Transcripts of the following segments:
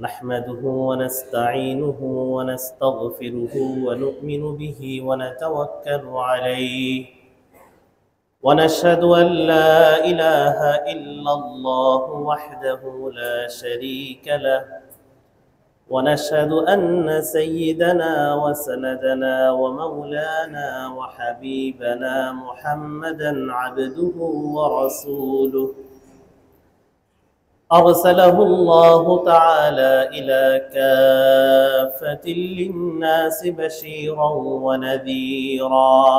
نحمده ونستعينه ونستغفره ونؤمن به ونتوكل عليه ونشهد أن لا إله إلا الله وحده لا شريك له ونشهد أن سيدنا وسندنا ومولانا وحبيبنا محمدا عبده ورسوله أرسله الله تعالى إلى كافة للناس بشيرا ونذيرا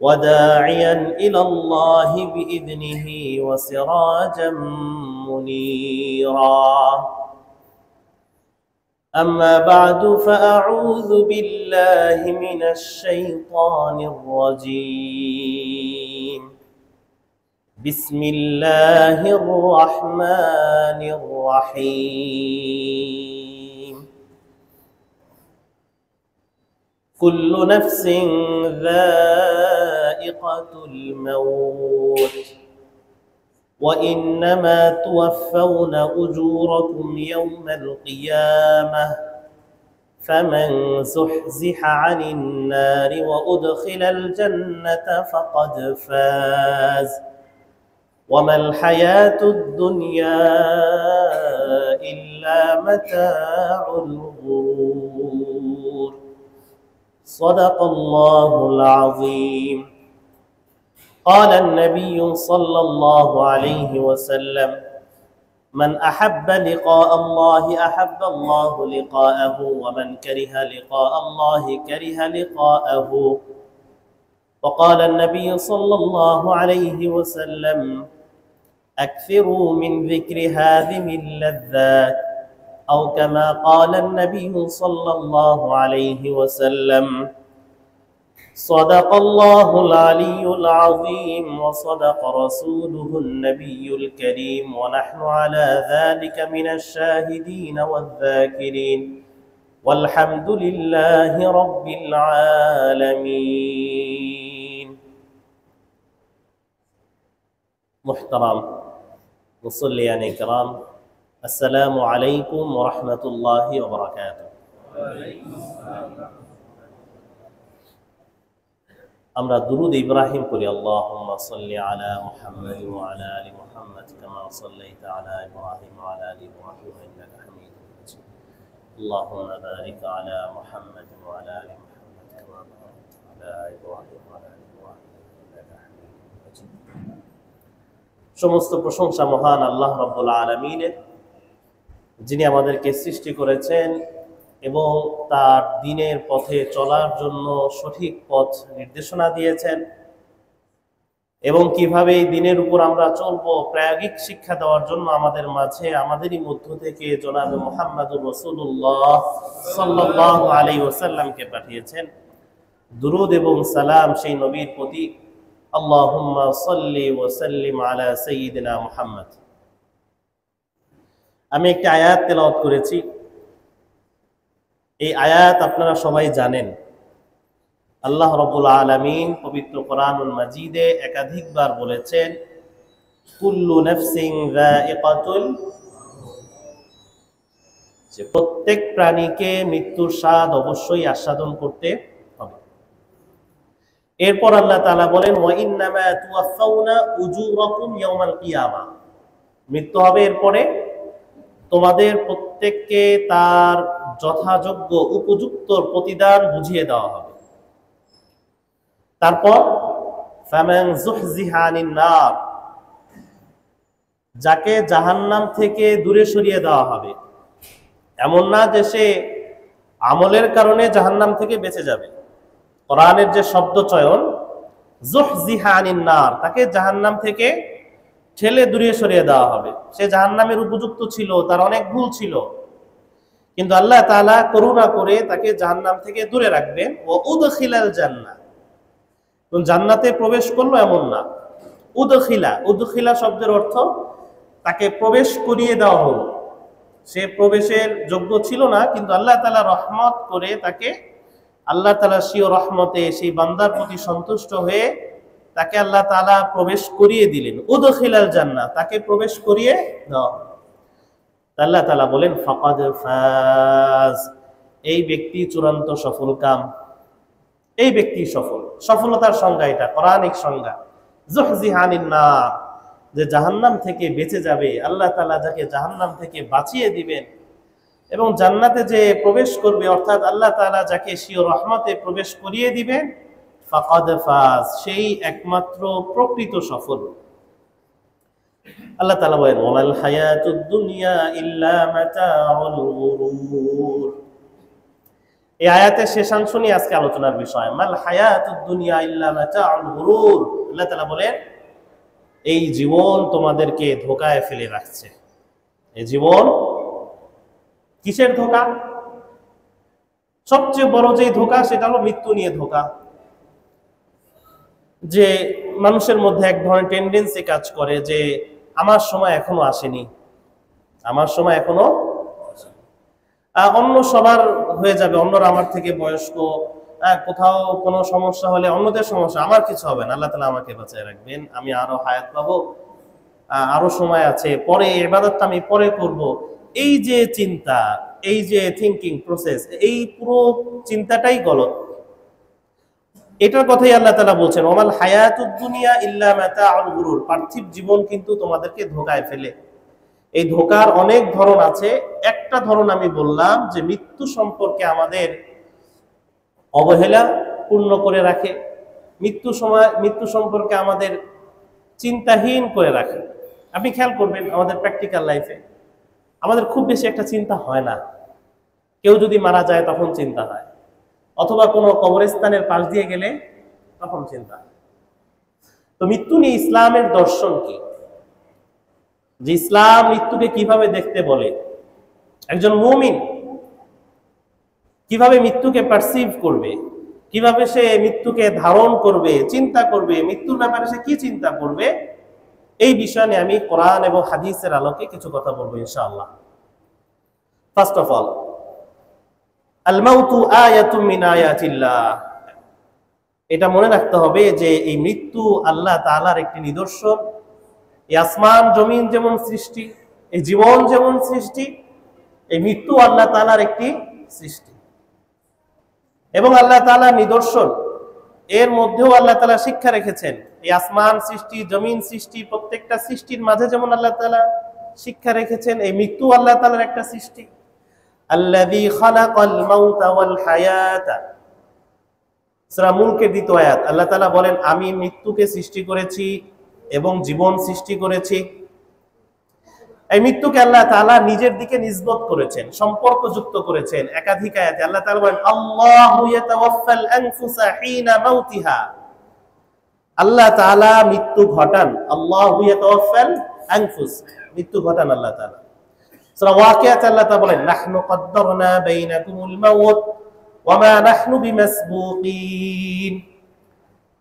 وداعيا إلى الله بإذنه وسراجا منيرا أما بعد فأعوذ بالله من الشيطان الرجيم بسم الله الرحمن الرحيم كل نفس ذائقة الموت وإنما توفون أجوركم يوم القيامة فمن زحزح عن النار وأدخل الجنة فقد فاز وما الحياة الدنيا إلا متاع الغرور صدق الله العظيم قال النبي صلى الله عليه وسلم من أحب لقاء الله أحب الله لقاءه ومن كره لقاء الله كره لقاءه وقال النبي صلى الله عليه وسلم أكثروا من ذكر هذه اللذات أو كما قال النبي صلى الله عليه وسلم صدق الله العلي العظيم وصدق رسوله النبي الكريم ونحن على ذلك من الشاهدين والذاكرين والحمد لله رب العالمين محترم مصليان الكرام السلام عليكم ورحمة الله وبركاته আমরা দুরুদ ইব্রাহিম পড়ি আল্লাহুম্মা সাল্লি আলা মুহাম্মাদ ওয়া আলা আলি মুহাম্মাদ কামা সাল্লাইতা আলা ইব্রাহিম ওয়া আলা আলি ইব্রাহিম ইন্নাকা হামিদুম মাজিদ আল্লাহুম্মা বারিক আলা মুহাম্মাদ ওয়া আলা আলি মুহাম্মাদ কামা বারাকতা আলা ইব্রাহিম ওয়া আলা আলি ইব্রাহিম ইন্নাকা হামিদুম মাজিদ। সমস্ত প্রশংসা মহান আল্লাহ রাব্বুল আলামিনের, যিনি আমাদেরকে সৃষ্টি করেছেন এবং তার দ্বীনের পথে চলার জন্য সঠিক পথ নির্দেশনা দিয়েছেন এবং কিভাবে এই দ্বীনের উপর আমরা চলবো প্রায়োগিক শিক্ষা দেওয়ার জন্য আমাদের মাঝে আমাদেরই মধ্য থেকে জনাবে মুহাম্মদুর রাসূলুল্লাহ সাল্লাল্লাহু আলাইহি ওয়াসাল্লামকে পাঠিয়েছেন। দুরূদ এবং সালাম সেই নবীর প্রতি। আল্লাহুম্মা সাল্লি ওয়া সাল্লিম আলা সাইয়্যিদিনা মুহাম্মদ। আমি একটা আয়াত তেলাওয়াত করেছি। এই আয়াত আপনারা সবাই জানেন। আল্লাহ রাব্বুল আলামিন পবিত্র কোরআনুল মাজিদে একাধিকবার বলেছেন কুল্লু নাফসিন যায়িকাতুল যে প্রত্যেক প্রাণীকে মৃত্যুর স্বাদ অবশ্যই আস্বাদন করতে হবে। এরপর আল্লাহ তাআলা বলেন ওয়া ইন্নামা তুওয়াফাউনা উজুরাকুম ইয়াওমাল কিয়ামা। মৃত্যু হবে, এরপরে তোমাদের প্রত্যেককে তার যথাযোগ্য উপযুক্ত প্রতিদান বুঝিয়ে দেওয়া হবে। তারপর ফামান যুহজিহা আনিন নার, যাকে জাহান্নাম থেকে দূরে সরিয়ে দেওয়া হবে। এমন না যে সে আমলের কারণে জাহান্নাম থেকে বেঁচে যাবে। কোরআনের যে শব্দ চয়ন যুহজিহা আনিন নার, তাকে জাহান্নাম থেকে ঠেলে দূরে সরিয়ে দেওয়া হবে। সে জাহান্নামের উপযুক্ত ছিল, তার অনেক ভুল ছিল, কিন্তু আল্লাহ তাআলা করুণা করে তাকে জাহান্নাম থেকে দূরে রাখবেন। ও উদখিলাল জান্নাহ, জান্নাতে প্রবেশ করলো এমন না। উদখিলা শব্দের অর্থ তাকে প্রবেশ করিয়ে দেওয়া হলো। সে প্রবেশের যোগ্য ছিল না, কিন্তু আল্লাহ তাআলা রহমত করে তাকে, আল্লাহ তাআলা সেই রহমতে সেই বান্দার প্রতি সন্তুষ্ট হয়ে তাকে আল্লাহ তাআলা প্রবেশ করিয়ে দিলেন। উদখিলাল জান্নাহ, তাকে প্রবেশ করিয়ে দাও। আল্লাহ তাআলা বলেন ফাকাদ ফাজ, এই ব্যক্তি চূড়ান্ত সফল কাম, এই ব্যক্তি সফল। সফলতার সংজ্ঞা এটা, কোরআনিক সংজ্ঞা। যুহজিহা আনিন নার, যে জাহান্নাম থেকে বেঁচে যাবে, আল্লাহ তাআলা যাকে জাহান্নাম থেকে বাঁচিয়ে দিবেন এবং জান্নাতে যে প্রবেশ করবে, অর্থাৎ আল্লাহ তাআলা যাকে স্বীয় রহমতে প্রবেশ করিয়ে দিবেন, ফাকাদ ফাজ, সেই একমাত্র প্রকৃত সফল। আল্লাহ তাআলা বলেন ওয়ামাল হায়াতুদ দুনিয়া ইল্লা মাতাউল গুরুর। এই আয়াতের শেষাংশ নিয়ে আজকে আলোচনার বিষয়। মাল হায়াতুদ দুনিয়া ইল্লা মাতাউল গুরুর, আল্লাহ তাআলা বলেন এই জীবন তোমাদেরকে ধোঁকায় ফেলে রাখছে। এই জীবন কিসের ধোঁকা? সবচেয়ে বড় যে ধোঁকা সেটা হলো মৃত্যু নিয়ে ধোঁকা। যে মানুষের মধ্যে এক ধরনের টেন্ডেন্সি কাজ করে যে আমার সময় এখনো আসেনি, আমার সময় এখনো অন্য সবার হয়ে যাবে, অন্যরা আমার থেকে বয়স্ক, কোথাও কোনো সমস্যা হলে অন্যদের সমস্যা, আমার কিছু হবে না, আল্লাহ তাআলা আমাকে বাঁচিয়ে রাখবেন, আমি আরো হায়াত পাবো, আরো সময় আছে, পরে ইবাদতটা আমি পরে করব। এই যে চিন্তা, এই যে থিঙ্কিং প্রসেস, এই পুরো চিন্তাটাই গলত। এটার কথাই আল্লাহ তাআলা বলছেন ওয়ামাল হায়াতুদ দুনিয়া ইল্লা মাতাউল গুরুর, পার্থিব জীবন কিন্তু তোমাদেরকে ধোঁকায় ফেলে। এই ধোঁকার অনেক ধরন আছে। একটা ধরন আমি বললাম যে মৃত্যু সম্পর্কে আমাদের অবহেলা পূর্ণ করে রাখে, মৃত্যু সম্পর্কে আমাদের চিন্তাহীন করে রাখে। আপনি খেয়াল করবেন আমাদের প্র্যাকটিক্যাল লাইফে আমাদের খুব বেশি একটা চিন্তা হয় না। কেউ যদি মারা যায় তখন চিন্তা হয়, অথবা কোনো কবরস্থানের পাশ দিয়ে গেলে তখন চিন্তা। তো মৃত্যু নিয়ে ইসলামের দর্শন কি, যে ইসলাম মৃত্যুকে কিভাবে দেখতে বলে, একজন মুমিন কিভাবে মৃত্যুকে পারসিভ করবে, কিভাবে সে মৃত্যুকে ধারণ করবে, চিন্তা করবে, মৃত্যুর ব্যাপারে সে কি চিন্তা করবে, এই বিষয় নিয়ে আমি কোরআন এবং হাদিসের আলোকে কিছু কথা বলবো ইনশাআল্লাহ। ফার্স্ট অফ অল, আল মাউতু আয়াতুম মিন আয়াতিল্লাহ, এটা মনে রাখতে হবে যে এই মৃত্যু আল্লাহ তাআলার একটি নিদর্শন। এই আসমান জমিন যেমন সৃষ্টি, এই জীবন যেমন সৃষ্টি, এই মৃত্যু আল্লাহ তাআলার একটি সৃষ্টি এবং আল্লাহ তাআলার নিদর্শন। এর মধ্যেও আল্লাহ তাআলা শিক্ষা রেখেছেন। এই আসমান সৃষ্টি, জমিন সৃষ্টি, প্রত্যেকটা সৃষ্টির মাঝে যেমন আল্লাহ তাআলা শিক্ষা রেখেছেন, এই মৃত্যু আল্লাহ তাআলার একটা সৃষ্টি। আল্লাযী খালাকাল মাউতা ওয়াল হায়াতা, সূরা মুলকের 2 আয়াত, আল্লাহ তাআলা বলেন আমি মৃত্যুকে সৃষ্টি করেছি এবং জীবন সৃষ্টি করেছি। এই মৃত্যুকে আল্লাহ তাআলা নিজের দিকে নিসবত করেছেন, সম্পর্ক যুক্ত করেছেন একাধিক আয়াতে। আল্লাহ তাআলা বলেন আল্লাহু ইয়াতাওয়াফাল আনফুসা হিনা মাউতিহা, আল্লাহ তাআলা মৃত্যু ঘটান। আল্লাহু ইয়াতাওয়াফাল আনফুস, মৃত্যু ঘটান আল্লাহ তাআলা। সূরা ওয়াকিয়াতে আল্লাহ তাআলা বলেন নাহনু কদ্দারনা বাইনাকুমুল মাউত ওয়া মা নাহনু বিমাসবুকিন,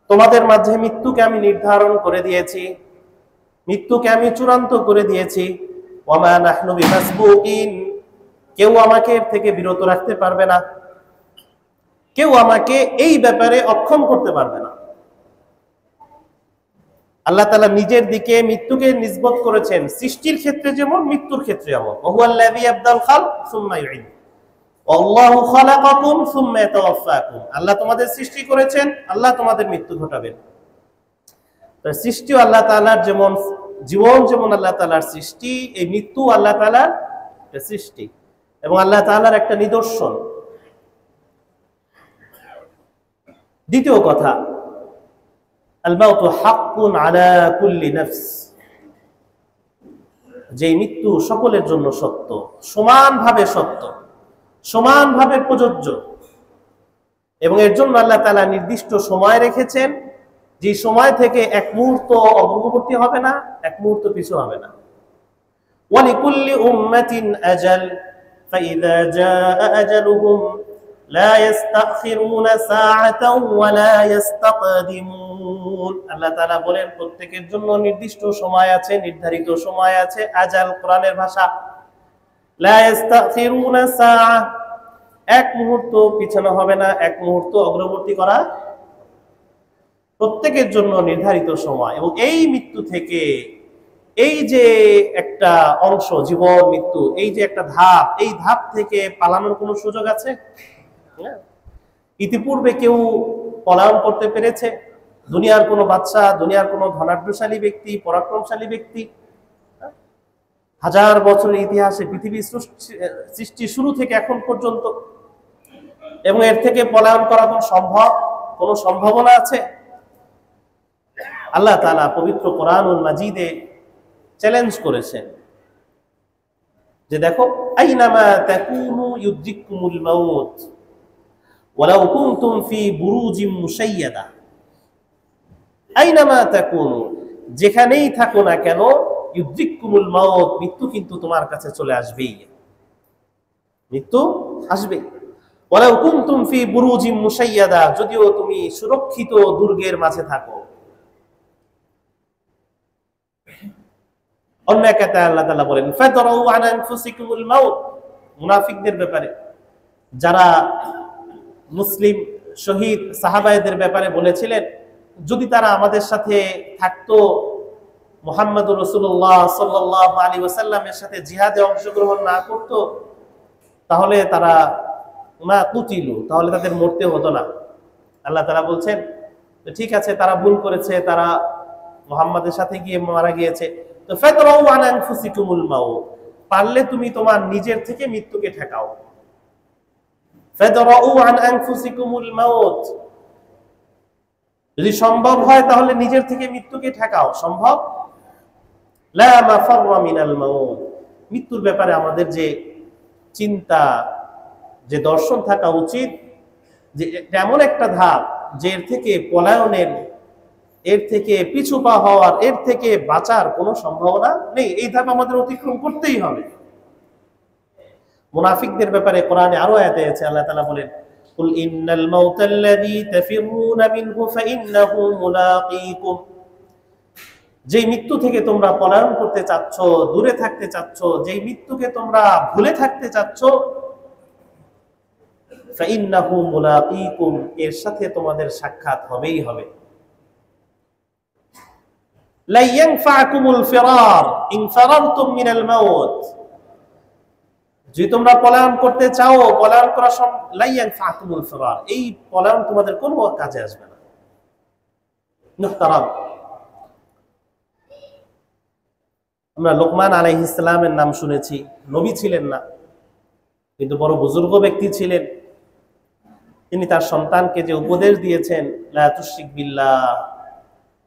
তোমাদের মাঝে মৃত্যুকে আমি নির্ধারণ করে দিয়েছি, মৃত্যুকে আমি চূড়ান্ত করে দিয়েছি। ওয়া মা নাহনু বিমাসবুকিন, কেউ আমাকে এর থেকে বিরত রাখতে পারবে না, কেউ আমাকে এই ব্যাপারে অক্ষম করতে পারবে না। আল্লাহ তাআলা নিজের দিকে মৃত্যুকে নিসবত করেছেন, সৃষ্টির ক্ষেত্রে যেমন মৃত্যুর ক্ষেত্রে যেমন। ওয়াহুয়াল্লাযী ইয়াবদাল খালক সুম্মা ইউঈদ ওয়াল্লাহু খালাকাকুম সুম্মা ইয়াতাওয়াফাকুম, আল্লাহ তোমাদের সৃষ্টি করেছেন, আল্লাহ তোমাদের মৃত্যু ঘটাবেন। তার সৃষ্টিও আল্লাহ তাআলার যেমন, জীবন যেমন আল্লাহ তাআলার সৃষ্টি, এই মৃত্যু আল্লাহ তাআলার সৃষ্টি এবং আল্লাহ তাআলার একটা নিদর্শন। দ্বিতীয় কথা, আল মাউতু হাক্কুন আলা কুল্লি নাফস, যে মৃত্যু সকলের জন্য সত্য, সমানভাবে সত্য, সমানভাবে প্রযোজ্য এবং এর জন্য আল্লাহ তাআলা নির্দিষ্ট সময় রেখেছেন, যে সময় থেকে এক মুহূর্ত অগ্রগতি হবে না, এক মুহূর্ত পিছু হবে না। ওয়ালিকুল্লি উম্মাতিন আজাল ফাইযা জাআ আজালুহুম লা ইস্তাখিরুনা সাআতাও ওয়া লা ইস্তাকদিমুন, আল্লাহ তাআলা বলেন প্রত্যেকের জন্য নির্দিষ্ট সময় আছে, নির্ধারিত সময় আছে। আজাল কোরআনের ভাষা, লা ইস্তাখিরুনা সাআ, এক মুহূর্ত পিছানো হবে না, এক মুহূর্ত অগ্রগতি করা, প্রত্যেকের জন্য নির্ধারিত সময়। এবং এই মৃত্যু থেকে এই যে একটা অংশ, জীবন মৃত্যু, এই যে একটা ধাপ, এই ধাপ থেকে পালানোর কোনো সুযোগ আছে? ইতিপূর্বে কেউ পলায়ন করতে পেরেছে? দুনিয়ার কোনো বাদশা, দুনিয়ার কোনো ধনাঢ্যশালী ব্যক্তি, পরাক্রমশালী ব্যক্তি? হাজার বছরের ইতিহাসে পৃথিবীর সৃষ্টি শুরু থেকে এখন পর্যন্ত, এবং এর থেকে পলায়ন করা কোনো সম্ভাবনা আছে? আল্লাহ তাআলা পবিত্র কোরআনুল মাজিদে চ্যালেঞ্জ করেছেন যে দেখো, আইনামা তাকুনু ইউদ্রিককুমুল মাউত ওয়ালাউ কুনতুম ফি বুরুজিম মুশাইয়াদা। আইনামা তাকুনু, যেখানেই থাকো না কেন, ইউদ্রিককুমুল মাউত, মৃত্যু কিন্তু তোমার কাছে চলে আসবেই, মৃত্যু আসবেই। ওয়ালাউ কুনতুম ফি বুরুজিম মুশাইয়াদা, যদিও তুমি সুরক্ষিত দুর্গের মাঝে থাকো। অন্য এক আয়াতে আল্লাহ তাআলা বলেন, ফাদরাউ আন আনফুসিকুমুল মাউত, মুনাফিকদের ব্যাপারে, যারা মুসলিম শহীদ সাহাবায়েদের ব্যাপারে বলেছিলেন, যদি তারা আমাদের সাথে থাকতো, মুহাম্মদুর রাসূলুল্লাহ সাল্লাল্লাহু আলাইহি ওয়াসাল্লামের সাথে জিহাদে অংশগ্রহণ না করত, তাহলে তারা মা কুতিলু, তাহলে তাদের মরতে হতো না। আল্লাহ তাআলা বলছেন ঠিক আছে, তারা ভুল করেছে, তারা মুহাম্মাদের সাথে গিয়ে মারা গিয়েছে, তো ফাদরাউ আন আনফুসিকুমুল মাউত, পারলে তুমি তোমার নিজের থেকে মৃত্যুকে ঠেকাও। ফাদরাউ আন আনফুসিকুমুল মাউত, যদি সম্ভব হয় তাহলে নিজের থেকে মৃত্যুকে ঠেকাও। সম্ভব? লা মাফাররা মিনাল মাউত, মৃত্যুর ব্যাপারে আমাদের যে চিন্তা, যে দর্শন থাকা উচিত, যে এমন একটা ধাপ যে এর থেকে পলায়নের, এর থেকে পিছু পা হওয়ার, এর থেকে বাঁচার কোনো সম্ভাবনা নেই। এই ধাপ আমাদের অতিক্রম করতেই হবে। মুনাফিকদের ব্যাপারে কোরআনে আরো আয়াতে আছে, আল্লাহ তাআলা বলেন, কুল ইন্নাল মাউতাল্লাযী তাফিরুনা মিনহু ফাইন্নাহু মুলাকীকুম, যেই মৃত্যু থেকে তোমরা পলায়ন করতে চাচ্ছ, দূরে থাকতে চাচ্ছ, যেই মৃত্যুকে তোমরা ভুলে থাকতে চাচ্ছ, ফাইন্নাহু মুলাকীকুম, এর সাথে তোমাদের সাক্ষাৎ হবেই হবে। লা ইয়ানফাকুমুল ফিরার ইন ফারারতুম মিনাল মাউত, যদি তোমরা পলায়ন করতে চাও, পলায়ন করা লা ইয়ানফাকুমুল ফিরার, এই পলায়ন তোমাদের কোনো কাজে আসবে না। মুহতারাম, আমরা লোকমান আলাইহিস সালামের নাম শুনেছি, নবী ছিলেন না, কিন্তু বড় বুজুর্গ ব্যক্তি ছিলেন। তিনি তার সন্তানকে যে উপদেশ দিয়েছেন, লা তুশরিক বিল্লাহ,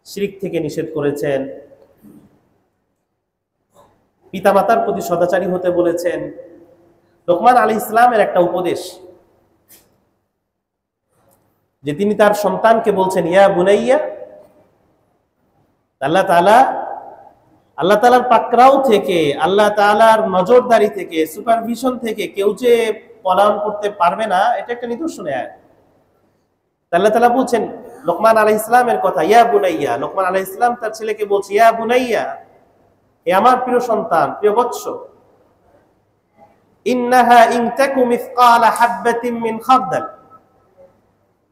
শিরক থেকে নিষেধ করেছেন, পিতামাতার প্রতি সদাচারী হতে বলেছেন। লোকমান আলাইহিস সালামের একটা উপদেশ যে তিনি তার সন্তানকে বলছেন, ইয়া বুনাইয়া, আল্লাহ তাআলার পাকড়াও থেকে, আল্লাহ তাআলার নজরদারি থেকে, সুপারভিশন থেকে কেউ যে পলায়ন করতে পারবে না, এটা একটা নিদর্শন আয়াত। আল্লাহ তাআলা বলছেন লোকমান আলাইহিস সালামের কথা, ইয়া বুনাইয়া, লোকমান আলাইহিস সালাম তার ছেলেকে বলছে, ইয়া বুনাইয়া, হে আমার প্রিয় সন্তান, প্রিয় বৎস, ইন্নাহা ইন তাকু মিসকালা হাববাতিন মিন খারদাল,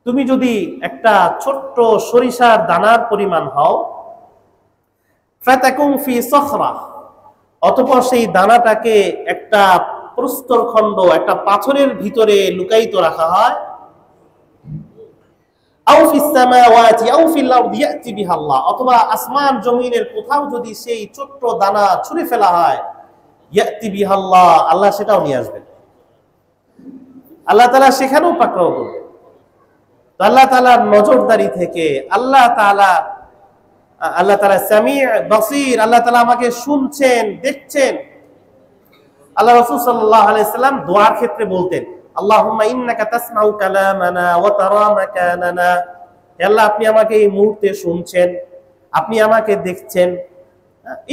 তুমি যদি একটা ছোট্ট সরিষার দানার পরিমাণ হও, ফাতাকুম ফি সখরা, অতঃপর সেই দানাটাকে একটা প্রস্তরখণ্ড, একটা পাথরের ভিতরে লুকায়িত রাখা হয়, আও ফিস সামাওয়াতি আও ফিল আরদি ইয়াতি বিহা আল্লাহ, অথবা আসমান জমিনের কোথাও যদি সেই ছোট্ট দানা ছুঁড়ে ফেলা হয়, ইয়াতি বিহা আল্লাহ, আল্লাহ সেটাও নিয়ে আসবেন। আল্লাহ তাআলা সেখানেও পাকড়াও করবেন। তো আল্লাহ তাআলার নজরদারি থেকে, আল্লাহ তাআলা সামি' বাসীর, আল্লাহ তাআলা আমাকে শুনছেন, দেখছেন। আল্লাহ রাসূল সাল্লাল্লাহু আলাইহি সাল্লাম দোয়ার ক্ষেত্রে বলতেন, আল্লাহুম্মা ইন্নাকা তাসমাউ কালামানা ওয়া তারা মাকানানা, হে আল্লাহ, আপনি আমাকে এই মুহূর্তে শুনছেন, আপনি আমাকে দেখছেন।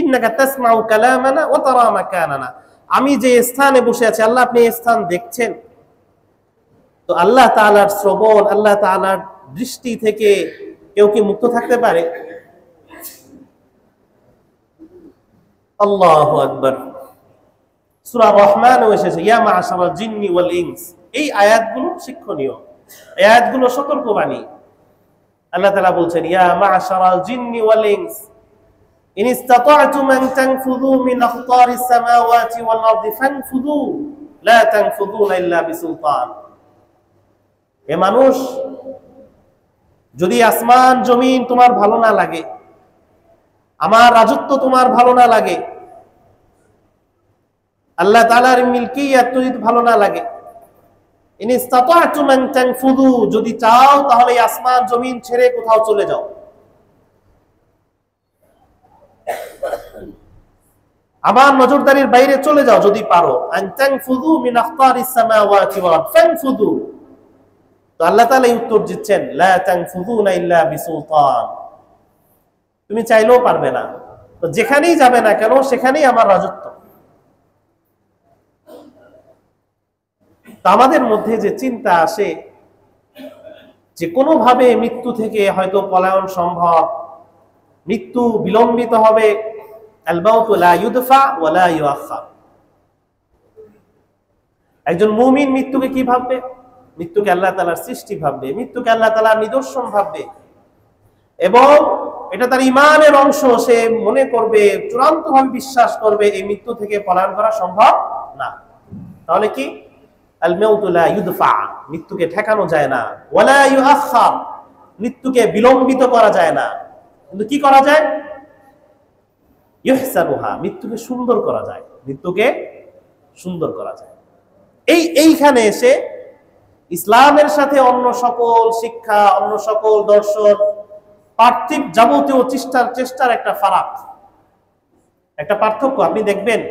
ইন্নাকা তাসমাউ কালামানা ওয়া তারা মাকানানা, আমি যে স্থানে বসে আছি, আল্লাহ আপনি এই স্থান দেখছেন। তো আল্লাহ তাআলার শ্রবণ, আল্লাহ তাআলার দৃষ্টি থেকে কেউ কি মুক্ত থাকতে পারে? আল্লাহু আকবার। সূরা রহমানে এসেছে, ইয়া মা'শারাল জিন্নি ওয়াল ইনস, এই আয়াতগুলো শিক্ষণীয়, এই আয়াতগুলো সতর্কবাণী। আল্লাহ তাআলা বলছেন, ইয়া মা'শারাল জিন্নি ওয়াল ইনস ইন ইসতাতা'তুম আন তানফুযু মিন আখতারিস সামাওয়াতি ওয়াল আরদি ফানফুযু লা তানফুযুনা ইল্লা বিসুলতান। হে মানুষ, যদি আসমান জমিন তোমার ভালো না লাগে, আমার রাজত্ব তোমার ভালো না লাগে, আল্লাহ তাআলার মিলকিয়াত যদি ভালো না লাগে, ইন ইসতাতা'তুম আন তানফুযু, যদি চাও তাহলে আসমান জমিন ছেড়ে কোথাও চলে যাও। আমার নজরদারির বাইরে চলে যাও যদি পারো। আন তানফুযু মিন আখতারিস সামাওয়াতি ওয়াল আরদি ফানফুযু। তো আল্লাহ তাআলা উত্তর দিচ্ছেন, লা তানফুযুনা ইল্লা বিসুলতান, তুমি চাইলেও পারবে না। তো যেখানেই যাবে না কেন সেখানেই আমার রাজত্ব। আমাদের মধ্যে যে চিন্তা আসে যে কোনোভাবে মৃত্যু থেকে হয়তো পলায়ন সম্ভব, মৃত্যু বিলম্বিত হবে, আল মাউতু লা ইউদফা ওয়া লা ইউআখার। একজন মুমিন মৃত্যুকে কি ভাববে? মৃত্যুকে আল্লাহ তাআলার সৃষ্টি ভাববে, মৃত্যুকে আল্লাহ তাআলার নিদর্শন ভাববে, এবং এটা তার ঈমানের অংশ। সে মনে করবে, চূড়ান্তভাবে বিশ্বাস করবে এই মৃত্যু থেকে পলায়ন করা সম্ভব না। তাহলে কি? আল মাউতু লা ইউদফা, মৃত্যুকে ঠেকানো যায় না, ওয়া লা ইউআখার, মৃত্যুকে বিলম্বিত করা যায় না। কিন্তু কি করা যায়? ইহসানুহা, মৃত্যুকে সুন্দর করা যায়, মৃত্যুকে সুন্দর করা যায়। এইখানে এসে ইসলামের সাথে অন্য সকল শিক্ষা, অন্য সকল দর্শন, পার্থিব যাবতীয় চেষ্টার একটা ফারাক, একটা পার্থক্য আপনি দেখবেন।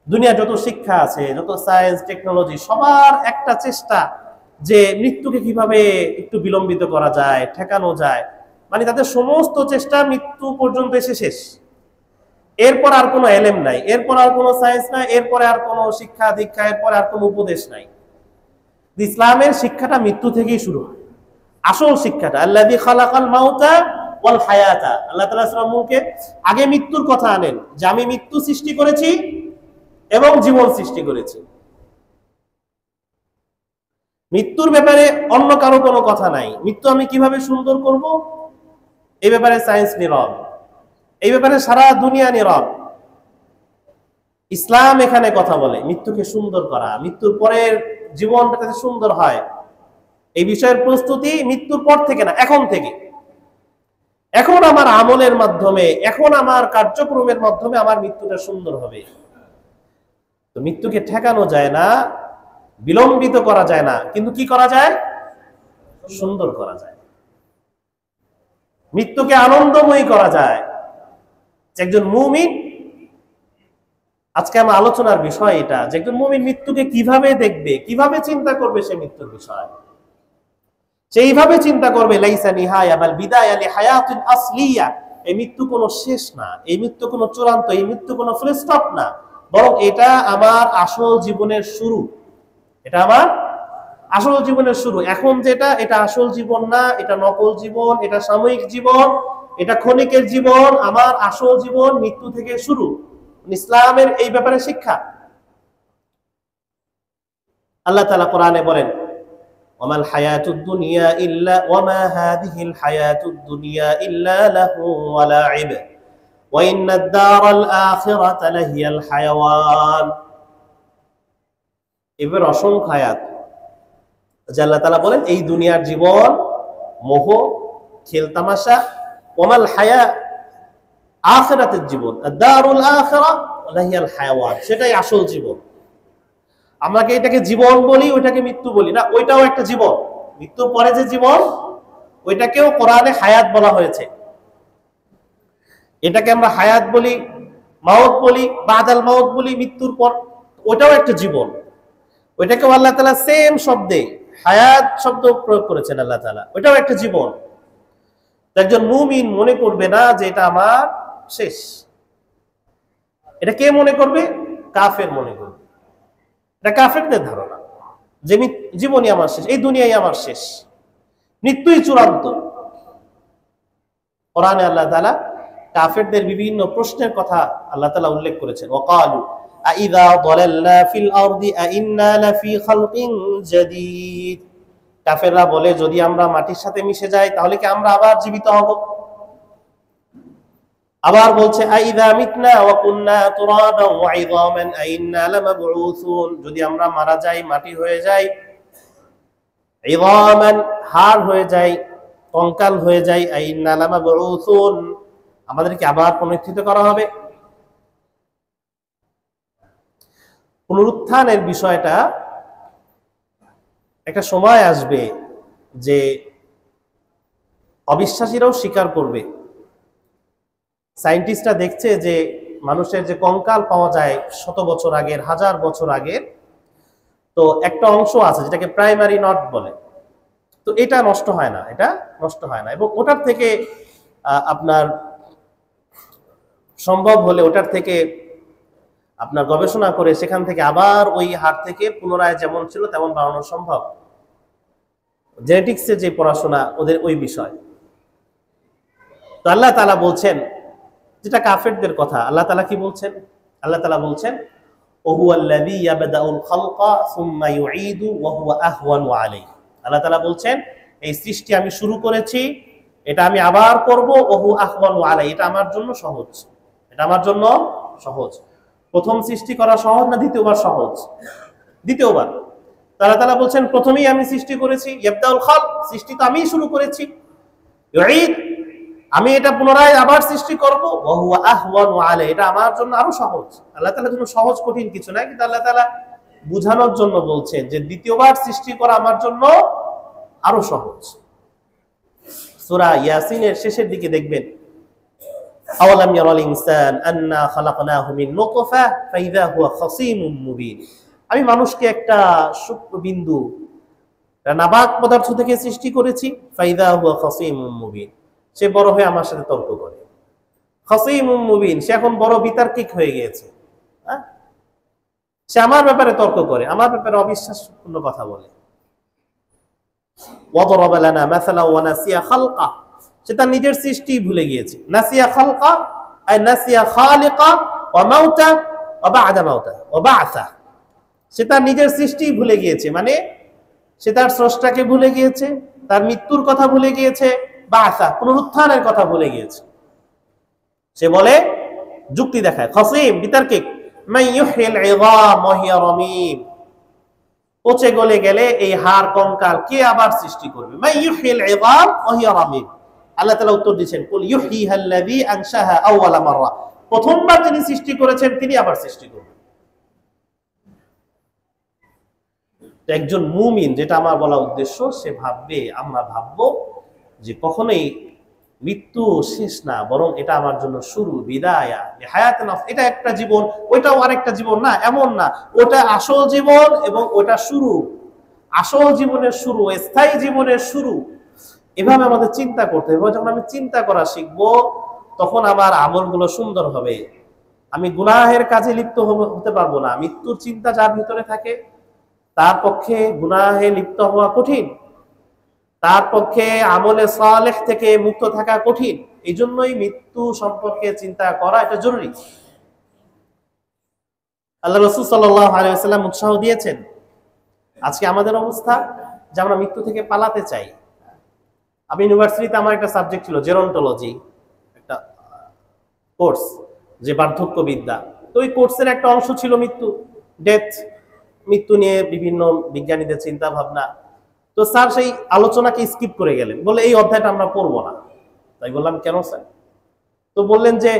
দুনিয়া যত শিক্ষা আছে, যত সায়েন্স টেকনোলজি, সবার একটা চেষ্টা যে মৃত্যুকে কিভাবে একটু বিলম্বিত করা যায়, ঠেকানো যায়। মানে তাদের সমস্ত চেষ্টা মৃত্যু পর্যন্ত এসে শেষ। এরপর আর কোনো এলেম নাই, এরপর আর কোনো সায়েন্স নাই, এরপরে আর কোনো শিক্ষা দীক্ষা, এরপরে আর কোনো উপদেশ নাই। ইসলামের শিক্ষাটা মৃত্যু থেকেই শুরু হয়। আসল শিক্ষাটা আল্লাযী খালাকাল মাউতা ওয়াল হায়াতা, আল্লাহ তাআলা সূরা মুলকে আগে মৃত্যুর কথা আনেন, যে আমি মৃত্যু সৃষ্টি করেছি এবং জীবন সৃষ্টি করেছি। মৃত্যুর ব্যাপারে অন্য কারো কোনো কথা নাই। মৃত্যু আমি কিভাবে সুন্দর করব, এই ব্যাপারে সায়েন্স নীরব, এই ব্যাপারে সারা দুনিয়া নীরব। ইসলাম এখানে কথা বলে মৃত্যুকে সুন্দর করা, মৃত্যুর পরের জীবনটা যাতে সুন্দর হয়, এই বিষয়ের প্রস্তুতি মৃত্যুর পর থেকে না, এখন থেকে। এখন আমার আমলের মাধ্যমে, এখন আমার কার্যক্রমের মাধ্যমে আমার মৃত্যুটা সুন্দর হবে। তো মৃত্যুকে ঠেকানো যায় না, বিলম্বিত করা যায় না, কিন্তু কি করা যায়? সুন্দর করা যায়। মৃত্যুকে আনন্দময়ী করা যায়। একজন মুমিন, আজকে আমার আলোচনার বিষয় এটা, যে একজন মুমিন মৃত্যুকে কিভাবে দেখবে, কিভাবে চিন্তা করবে সে মৃত্যুর বিষয়। সেইভাবে চিন্তা করবে, লাইসা নিহায়া বাল বিদায়া লিহায়াতিন আসলিয়া, এই মৃত্যু কোনো শেষ না, এই মৃত্যু কোনো চূড়ান্ত, এই মৃত্যু কোনো ফুল স্টপ না, বরং এটা আমার আসল জীবনের শুরু। এটা আমার আসল জীবনের শুরু। এখন যেটা, এটা আসল জীবন না, এটা নকল জীবন, এটা সাময়িক জীবন, এটা ক্ষণিকের জীবন। আমার আসল জীবন মৃত্যু থেকে শুরু। ইসলামের এই ব্যাপারে শিক্ষা। আল্লাহ তাআলা কোরআনে বলেন, ওয়ামাল হায়াতুদ দুনিয়া ইল্লা ওয়ামা হাযিহিল হায়াতুদ দুনিয়া ইল্লা লাহু ওয়া লা'iব ওয়া ইন্নাদ দারাল আখিরাতা লাহিয়াল হায়াওয়ান। এবার অসংখ্য আয়াত যে আল্লাহ তাআলা বলেন এই দুনিয়ার জীবন মোহ, খেল তামাশা। ওয়ামাল হায়া, আখিরাতের জীবন, দারুল আখিরা লাহিয়াল হায়াওয়ান, সেটাই আসল জীবন। আমরা কি এটাকে জীবন বলি, ওইটাকে মৃত্যু বলি না, ওইটাও একটা জীবন। মৃত্যুর পরে যে জীবন, ওইটাকেও কোরআনে হায়াত বলা হয়েছে। এটাকে আমরা হায়াত বলি, মাউত বলি, বাদাল মাউত বলি, মৃত্যুর পর, ওইটাও একটা জীবন। ওইটাকেও আল্লাহ তাআলা সেম শব্দে হায়াত শব্দ প্রয়োগ করেছেন আল্লাহ তাআলা, ওইটাও একটা জীবন। একজন মুমিন মনে করবে না যে এটা আমার শেষ। এটা কে মনে করবে? কাফের মনে করবে। এটা কাফেরদের ধারণা যে জীবনই আমার শেষ, এই দুনিয়াই আমার শেষ, মৃত্যুই চূড়ান্ত। কোরআনে আল্লাহ তাআলা কাফেরদের বিভিন্ন প্রশ্নের কথা আল্লাহ তাআলা উল্লেখ করেছেন। ওয়াকালু আইযা দালালনা ফিল আরদি আইন্না লাফি খালকিন জাদীদ। কাফেররা বলে, যদি আমরা মাটির সাথে মিশে যাই তাহলে কি আমরা আবার জীবিত হব? আবার বলছে আইযা মিতনা ওয়া কুননা তুরাবান ওয়া ইযামান আইন্না লামাবউসুন, যদি আমরা মারা যাই, মাটি হয়ে যাই, ইযামান হাড় হয়ে যাই, কঙ্কাল হয়ে যাই, আইন্না লামাবউসুন আমাদেরকে আবার পুনরুত্থিত করা হবে। পুনরুত্থানের বিষয়টা একটা সময় আসবে যে অবিশ্বাসীরাও স্বীকার করবে। সায়েন্টিস্টরা দেখছে যে মানুষের যে কঙ্কাল পাওয়া যায় শত বছর আগের, হাজার বছর আগের, তো একটা অংশ আছে যেটাকে প্রাইমারি নট বলে, তো এটা নষ্ট হয় না, এটা নষ্ট হয় না। এবং ওটার থেকে আপনার সম্ভব হলে ওটার থেকে আপনার গবেষণা করে সেখান থেকে আবার ওই হাড় থেকে পুনরায় যেমন ছিল তেমন বানানো সম্ভব। জেনেটিক্সের যে পড়াশোনা ওদের ওই বিষয়। তো আল্লাহ তাআলা বলছেন, যেটা কাফেরদের কথা, আল্লাহ তাআলা কি বলছেন? আল্লাহ তাআলা বলছেন ওহুয়াল্লাযী ইয়াবদাউল খালকা সুম্মা ইউঈদু ওয়া হুয়া আহওয়ানু আলাইহি। আল্লাহ তাআলা বলছেন এই সৃষ্টি আমি শুরু করেছি, এটা আমি আবার করব, ওহু আহওয়ানু আলাইহি, এটা আমার জন্য সহজ, এটা আমার জন্য সহজ। প্রথম সৃষ্টি করা সহজ না দ্বিতীয়বার সহজ? দ্বিতীয়বার। আল্লাহ তাআলা বলছেন প্রথমেই আমি সৃষ্টি করেছি, ইয়াবদাউল খালক, সৃষ্টি তো আমিই শুরু করেছি, ইউঈদ আমি এটা পুনরায় আবার সৃষ্টি করব, ওয়া হুয়া আহওয়ানু আলাইহি এটা আমার জন্য আরো সহজ। আল্লাহ তাআলার জন্য সহজ কঠিন কিছু নাই, কিন্তু আল্লাহ তাআলা বুঝানোর জন্য বলছেন যে দ্বিতীয়বার সৃষ্টি করা আমার জন্য আরো সহজ। সূরা ইয়াসিনের শেষের দিকে দেখবেন আওয়ালাম ইয়ারাল ইনসান আন্না খালাকনাহু মিন নুতফা ফাইযা হুয়া খাসীমুম মুবিন, আমি মানুষকে একটা সূক্ষ্ম বিন্দু নাবাক পদার্থ থেকে সৃষ্টি করেছি, ফাইযা হুয়া খাসীমুম মুবিন, সে বড় হয়ে আমার সাথে তর্ক করে। খাসীমুম মুবিন, সে এখন বড় বিতার্কিক হয়ে গিয়েছে, সে আমার ব্যাপারে তর্ক করে, আমার ব্যাপারে অবিশ্বাসপূর্ণ কথা বলে। ওয়াদরাবা লানা মাসালা ওয়া নাসিয়া খালকা, সে তার নিজের সৃষ্টি ভুলে গিয়েছে। নাসিয়া খালকা আই নাসিয়া খালিকা ওয়া মাউতা ওয়া বা'দা মাউতা ওয়া বা'সা, সে তার নিজের সৃষ্টি ভুলে গিয়েছে, মানে সে তার স্রষ্টাকে ভুলে গিয়েছে, তার মৃত্যুর কথা ভুলে গিয়েছে, বা'সা পুনরুত্থানের কথা ভুলে গিয়েছে। সে বলে, যুক্তি দেখায়, খাসীম বিতার্কিক, মান ইউহয়িল ইযাম ওয়া হিয়া রামীম, পচে গলে গেলে এই হাড় কঙ্কাল কে আবার সৃষ্টি করবে? মান ইউহয়িল ইযাম ওয়া হিয়া রামীম। আল্লাহ তাআলা উত্তর দিয়েছেন কুল ইউহয়িহাল্লাযী আনশাহা আউওয়ালা মাররা, প্রথমবার যিনি সৃষ্টি করেছেন তিনি আবার সৃষ্টি করবেন। একজন মুমিন, যেটা আমার বলা উদ্দেশ্য, সে ভাববে, আমরা ভাববো যে কখনোই মৃত্যু শেষ না, বরং এটা আমার জন্য শুরু, বিদায়া হায়াত নফস, এটা একটা জীবন, ওইটাও আরেকটা জীবন না, এমন না, ওটা আসল জীবন এবং ওটা শুরু, আসল জীবনের শুরু, স্থায়ী জীবনের শুরু। এভাবে আমাদের চিন্তা করতে হবে। যখন আমি চিন্তা করা শিখবো তখন আমার আমলগুলো সুন্দর হবে, আমি গুনাহের কাজে লিপ্ত হতে পারবো না। মৃত্যুর চিন্তা যার ভিতরে থাকে তার পক্ষে গুনাহে লিপ্ত হওয়া কঠিন, তার পক্ষে আমলে সালেহ থেকে মুক্ত থাকা কঠিন। এই জন্যই মৃত্যু সম্পর্কে চিন্তা করা এটা জরুরি। আল্লাহ রাসূল সাল্লাল্লাহু আলাইহি ওয়াসাল্লাম উৎসাহ দিয়েছেন। আজকে আমাদের অবস্থা যে আমরা মৃত্যু থেকে পালাতে চাই। আমি ইউনিভার্সিটিতে আমার একটা সাবজেক্ট ছিল জেরন্টোলজি, একটা কোর্স, যে বার্ধক্য বিদ্যা। তো ওই কোর্সের একটা অংশ ছিল মৃত্যু, ডেথ, মৃত্যু নিয়ে বিভিন্ন বিজ্ঞানীদের চিন্তা ভাবনা। তো স্যার সেই আলোচনাকে স্কিপ করে গেলেন, বলে এই অধ্যায়টা আমরা পড়বো না। তাই বললাম কেন স্যার? তো বললেন যে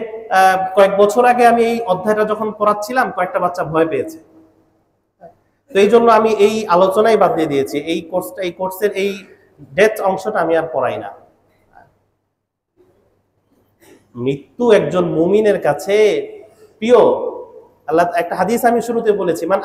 কয়েক বছর আগে আমি এই অধ্যায়টা যখন পড়াচ্ছিলাম কয়েকটা বাচ্চা ভয় পেয়েছে, তো এই জন্য আমি এই আলোচনাই বাদ দিয়ে দিয়েছি, এই কোর্সের এই ডেথ অংশটা আমি আর পড়াই না। মৃত্যু একজন মুমিনের কাছে প্রিয়। আল্লাহ একটা হাদিস আমি শুরুতে বলেছি, মান